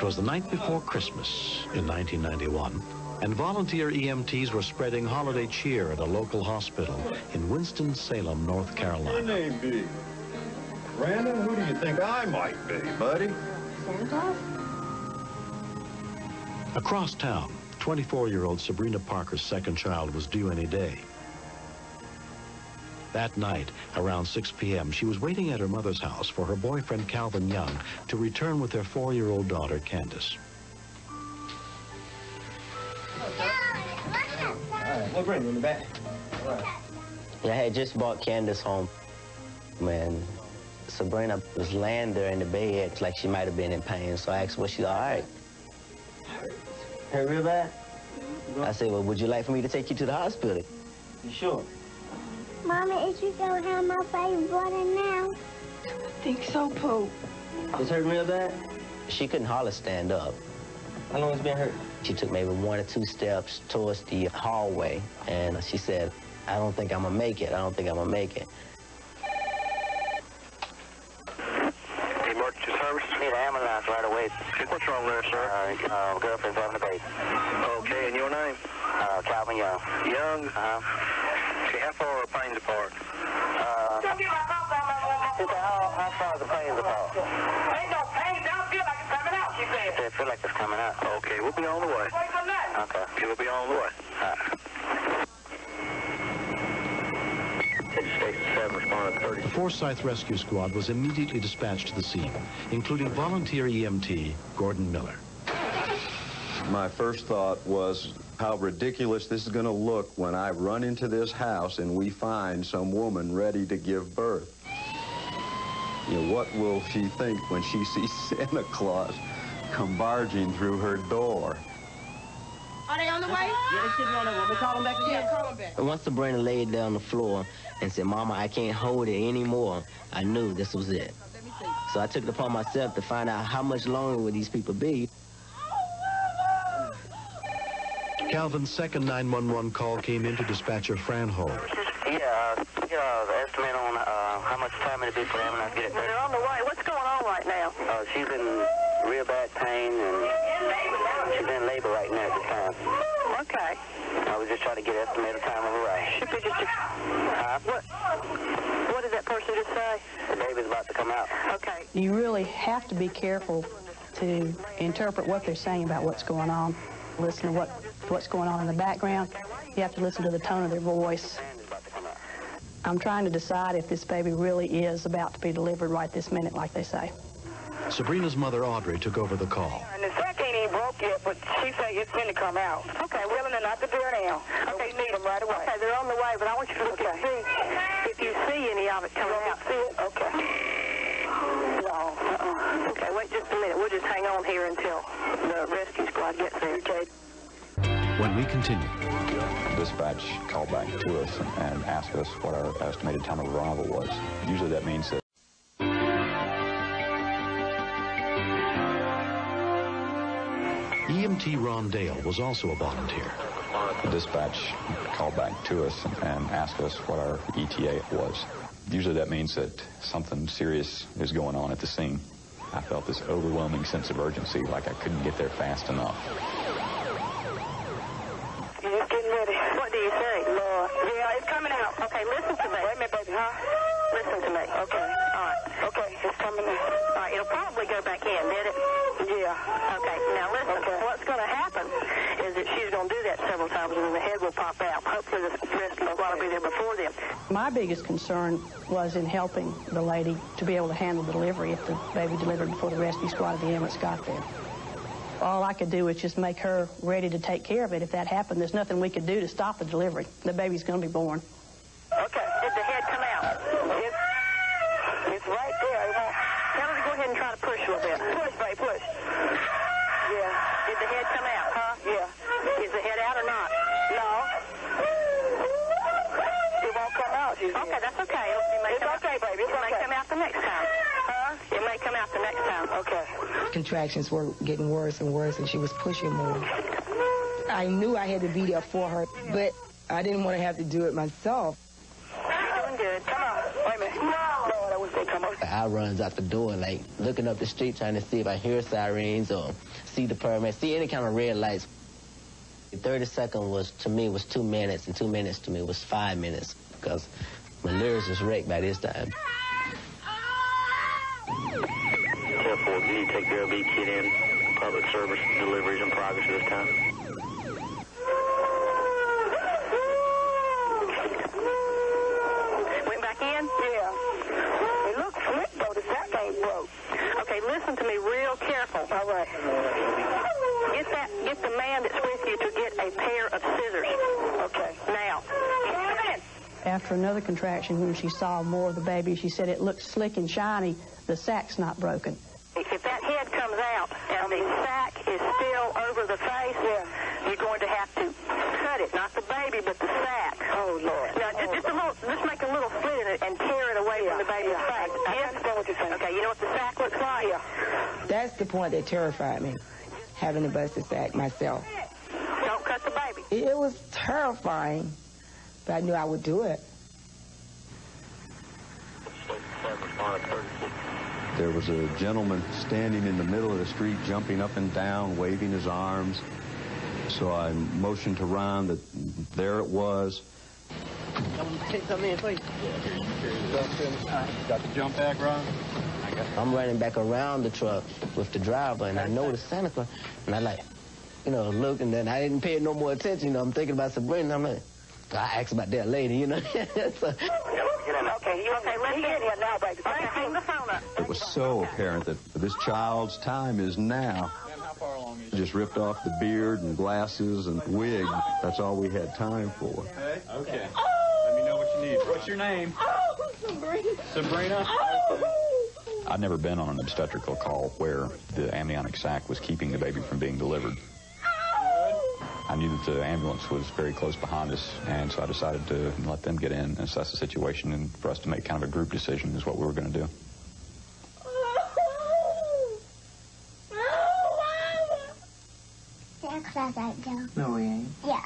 was the night before Christmas in 1991, and volunteer EMTs were spreading holiday cheer at a local hospital in Winston-Salem, North Carolina. Your name be? Brandon, who do you think I might be, buddy? Santa Claus? Across town, 24-year-old Sabrina Parker's second child was due any day. That night, around 6 p.m., she was waiting at her mother's house for her boyfriend, Calvin Young, to return with their 4-year-old daughter, Candace. All right, we'll bring you in the back. All right. Yeah, I had just brought Candace home, and Sabrina was laying there in the bed like she might have been in pain, so I asked, was she all right? Hurt real bad? I said, well, would you like for me to take you to the hospital? You sure? Mommy, is you gonna have my baby brother now? I think so, Pooh. It's hurting real bad? She couldn't hardly stand up. How long has it been hurt? She took maybe 1 or 2 steps towards the hallway, and she said, I don't think I'm gonna make it. I don't think I'm gonna make it. Emergency services? Need an ambulance right away. What's wrong there, sir? Girlfriend's having a baby. Okay, and your name? Calvin Young. Young? Okay, how far are planes apart? How far are the planes apart? Ain't no plane, don't feel like it's coming out, she said. They feel like it's coming out. Okay, we'll be on the way. Wait for that. Okay. We'll be on the way. The Forsyth Rescue Squad was immediately dispatched to the scene, including volunteer EMT Gordon Miller. My first thought was how ridiculous this is going to look when I run into this house and we find some woman ready to give birth. You know, what will she think when she sees Santa Claus come barging through her door? Are they on the way? Yeah, they should be on the way. Let me call them back again. Yeah, call them back. Once Sabrina laid down on the floor and said, Mama, I can't hold it anymore, I knew this was it. Let me see. So I took it upon myself to find out how much longer would these people be. Calvin's second 911 call came in to dispatcher Fran Ho. Yeah, the estimate on how much time it'll be for the ambulance to get it there. They're on the way. What's going on right now? She's in real bad pain, and she's in labor right now at this time. Okay. I was just trying to get an estimated time of arrival. Should be just What did that person just say? The baby's about to come out. Okay. You really have to be careful to interpret what they're saying about what's going on. Listen to what's going on in the background. You have to listen to the tone of their voice. I'm trying to decide if this baby really is about to be delivered right this minute, like they say. Sabrina's mother, Audrey, took over the call. And the sack ain't even broke yet, but she say it's going to come out. Okay, we're telling her not to do it now. Okay, you need them right away. Okay, they're on the way, but I want you to look and see if you see any of it coming out. See it? Okay. No. Okay, wait just a minute. We'll just hang on here until the rescue squad gets there, okay? When we continue. Dispatch called back to us and asked us what our estimated time of arrival was. Usually that means that EMT Ron Dale was also a volunteer. the dispatch called back to us and asked us what our ETA was. Usually that means that something serious is going on at the scene. I felt this overwhelming sense of urgency, like I couldn't get there fast enough. You're just getting ready. What do you think, Lord? Yeah, it's coming out. Okay, listen to me. Wait a minute, baby, huh? Listen to me. Okay, all right. Okay, it's coming out. All right, it'll probably go back in, did it? Yeah. Okay, now listen. Okay. What's going to happen is that she's going to do that several times, and then the head will pop out. Hopefully the rescue squad will be there before them. My biggest concern was in helping the lady to be able to handle the delivery if the baby delivered before the rescue squad of the ambulance got there. All I could do was just make her ready to take care of it. If that happened, there's nothing we could do to stop the delivery. The baby's going to be born. Okay, did the head come out? It's right there. Tell her to go ahead and try to push a little bit. Push, baby, push. Yeah. Did the head come out, huh? Yeah. Is the head out or not? No. It won't come out. Okay, that's okay. It's okay, baby. It may come out the next time. Huh? It may come out the next time. Okay. Contractions were getting worse and worse, and she was pushing more. I knew I had to be there for her, but I didn't want to have to do it myself. You're doing good. Come on. Wait a minute. No. Lord, I runs out the door, like, looking up the street, trying to see if I hear sirens or see the paramedics, see any kind of red lights. 30 seconds was, to me, was 2 minutes, and 2 minutes to me was 5 minutes, because my nerves was wrecked by this time. Careful, you need to take the OB kit in. Public service deliveries in progress at this time. Went back in? Yeah. It looks slick, though. The sack ain't broke. Okay, listen to me real careful. All right. Get the man that's with you to get a pair of scissors. Okay. Now. After another contraction, when she saw more of the baby, she said it looked slick and shiny. The sack's not broken. If that head comes out and the sack is still over the face, you're going to have to cut it. Not the baby, but the sack. Oh, Lord. Now, just make a little slit in it and tear it away from the baby's face. I understand what you're saying. Okay, you know what the sack looks like? Yeah. That's the point that terrified me, having to bust the sack myself. Don't cut the baby. It was terrifying, but I knew I would do it. There was a gentleman standing in the middle of the street, jumping up and down, waving his arms. So I motioned to Ron that there it was. Come in, please. Got the jump bag, Ron? I'm running back around the truck with the driver, and I noticed Santa Claus, and I look, and then I didn't pay no more attention. I'm thinking about Sabrina. I'm like, I asked about that lady, so. Okay, you okay? Let's get here now, baby. Okay, hang the phone up. It was so apparent that this child's time is now. Just ripped off the beard and glasses and wig. That's all we had time for. Okay. Let me know what you need. What's your name? Sabrina. Sabrina? I'd never been on an obstetrical call where the amniotic sac was keeping the baby from being delivered. I knew that the ambulance was very close behind us, and so I decided to let them get in and assess the situation, and for us to make kind of a group decision is what we were going to do. Santa Claus ain't joking. No, he ain't. Yeah,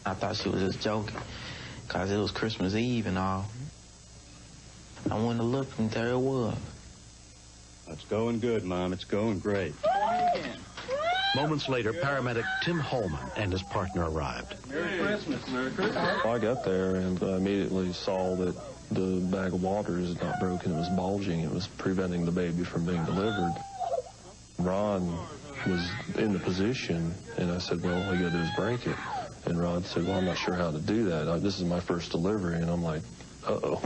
I thought she was just joking, because it was Christmas Eve and all. I went to look, and there it was. It's going good, Mom. It's going great. Moments later, paramedic Tim Holman and his partner arrived. Merry Christmas. Merry Christmas. I got there and I immediately saw that the bag of water is not broken. It was bulging. It was preventing the baby from being delivered. Ron was in the position, and I said, well, all you got to do is break it. And Ron said, well, I'm not sure how to do that. This is my first delivery. And I'm like, uh-oh.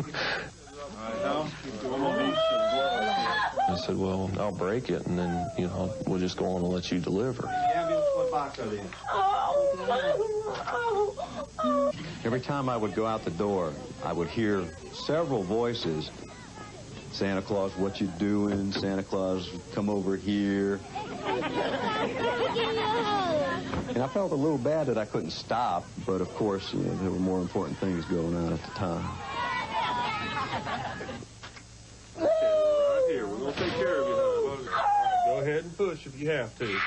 I said, well, I'll break it, and then, we'll just go on and let you deliver. Every time I would go out the door, I would hear several voices. Santa Claus, what you doing? Santa Claus, come over here. And I felt a little bad that I couldn't stop, but of course, there were more important things going on at the time. Here, we're going to take care of you, huh? Go ahead and push if you have to.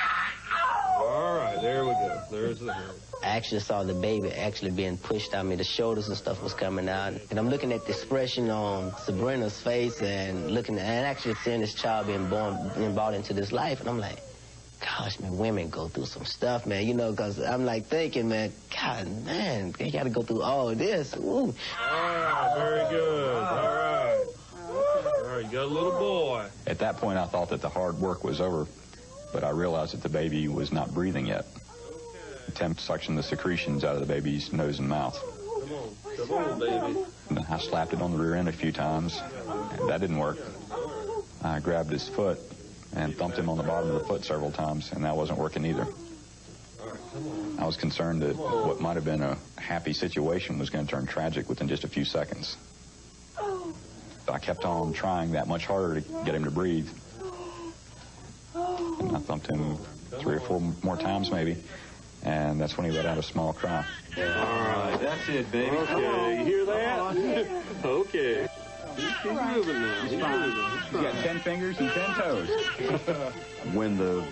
All right, there we go. There's the head. I actually saw the baby actually being pushed out. The shoulders and stuff was coming out. And I'm looking at the expression on Sabrina's face and actually seeing this child being brought into this life. And I'm like, gosh, man, women go through some stuff, man, because I'm like thinking, man, God, man, they got to go through all this. Ooh. Ah, very good. All right. All right, you got a little boy. At that point, I thought that the hard work was over, but I realized that the baby was not breathing yet. Attempt to suction the secretions out of the baby's nose and mouth. Come on, baby. And I slapped it on the rear end a few times, and that didn't work. I grabbed his foot and thumped him on the bottom of the foot several times, and that wasn't working either. I was concerned that what might have been a happy situation was going to turn tragic within just a few seconds. I kept on trying that much harder to get him to breathe. And I thumped him 3 or 4 more times maybe, and that's when he let out a small cry. All right, that's it, baby. Okay, you hear that? Okay. Keep moving now. Keep moving. You got 10 fingers and 10 toes. When the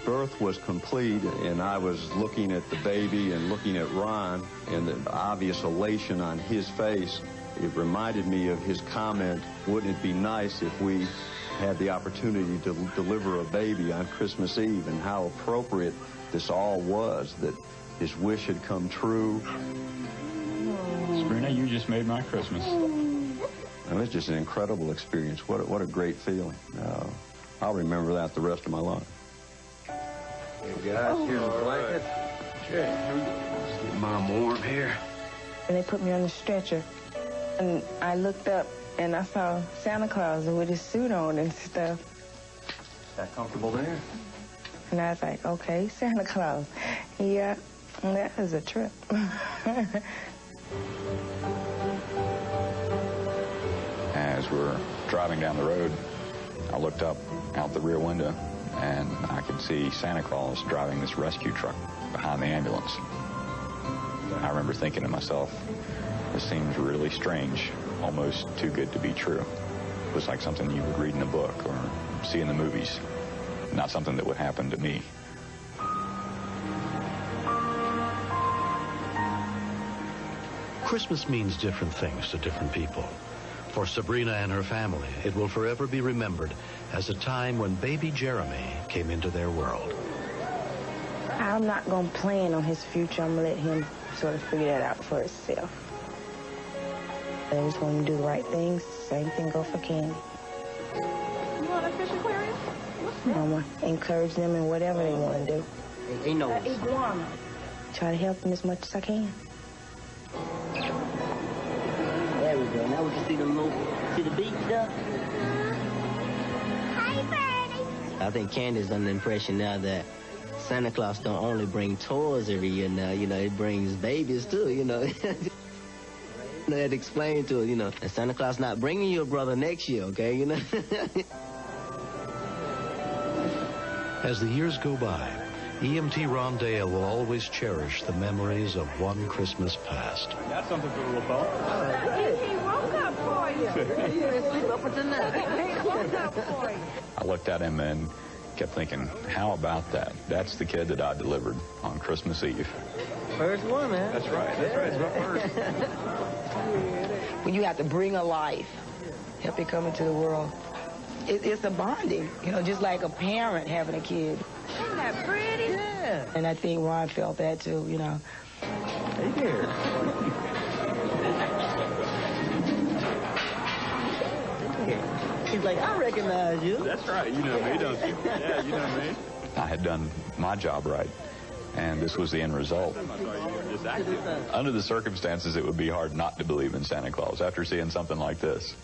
birth was complete and I was looking at the baby and looking at Ron and the obvious elation on his face, It reminded me of his comment, wouldn't it be nice if we had the opportunity to deliver a baby on Christmas Eve, and how appropriate this all was, that his wish had come true. Sabrina, you just made my Christmas. It was just an incredible experience. What a great feeling. I'll remember that the rest of my life. Hey guys, here's a blanket. Sure. Let's get Mom warm here. And they put me on the stretcher. And I looked up and I saw Santa Claus with his suit on and stuff. Is that comfortable there? And I was like, okay, Santa Claus. Yeah, that was a trip. As we're driving down the road, I looked up out the rear window, and I could see Santa Claus driving this rescue truck behind the ambulance. I remember thinking to myself, this seems really strange, almost too good to be true. It was like something you would read in a book or see in the movies, not something that would happen to me. Christmas means different things to different people. For Sabrina and her family, it will forever be remembered as a time when baby Jeremy came into their world. I'm not going to plan on his future. I'm going to let him sort of figure that out for himself. I just want him to do the right things. Same thing go for Candy. You want a fish aquarium? I'm going to encourage them in whatever they want to do. He knows. Iguana. Try to help them as much as I can. There we go. Now we can see the beach stuff. Hi, Birdie. I think Candy's under the impression now that Santa Claus don't only bring toys every year now, he brings babies too, I had to explain to her, that Santa Claus not bringing you a brother next year, okay, As the years go by, EMT Ron Dale will always cherish the memories of one Christmas past. Got something for the little fella. He woke up for you. Sleep up with the night. He woke up for you. I looked at him and kept thinking, how about that? That's the kid that I delivered on Christmas Eve. First one, man. That's right. It's my first. When you have to bring a life, help it come into the world, it's a bonding, just like a parent having a kid. Isn't that pretty? Yeah. And I think Ron felt that too, Hey there. He's like, I recognize you. That's right. You know me, don't you? Yeah, you know me. I had done my job right, and this was the end result. Under the circumstances, it would be hard not to believe in Santa Claus after seeing something like this.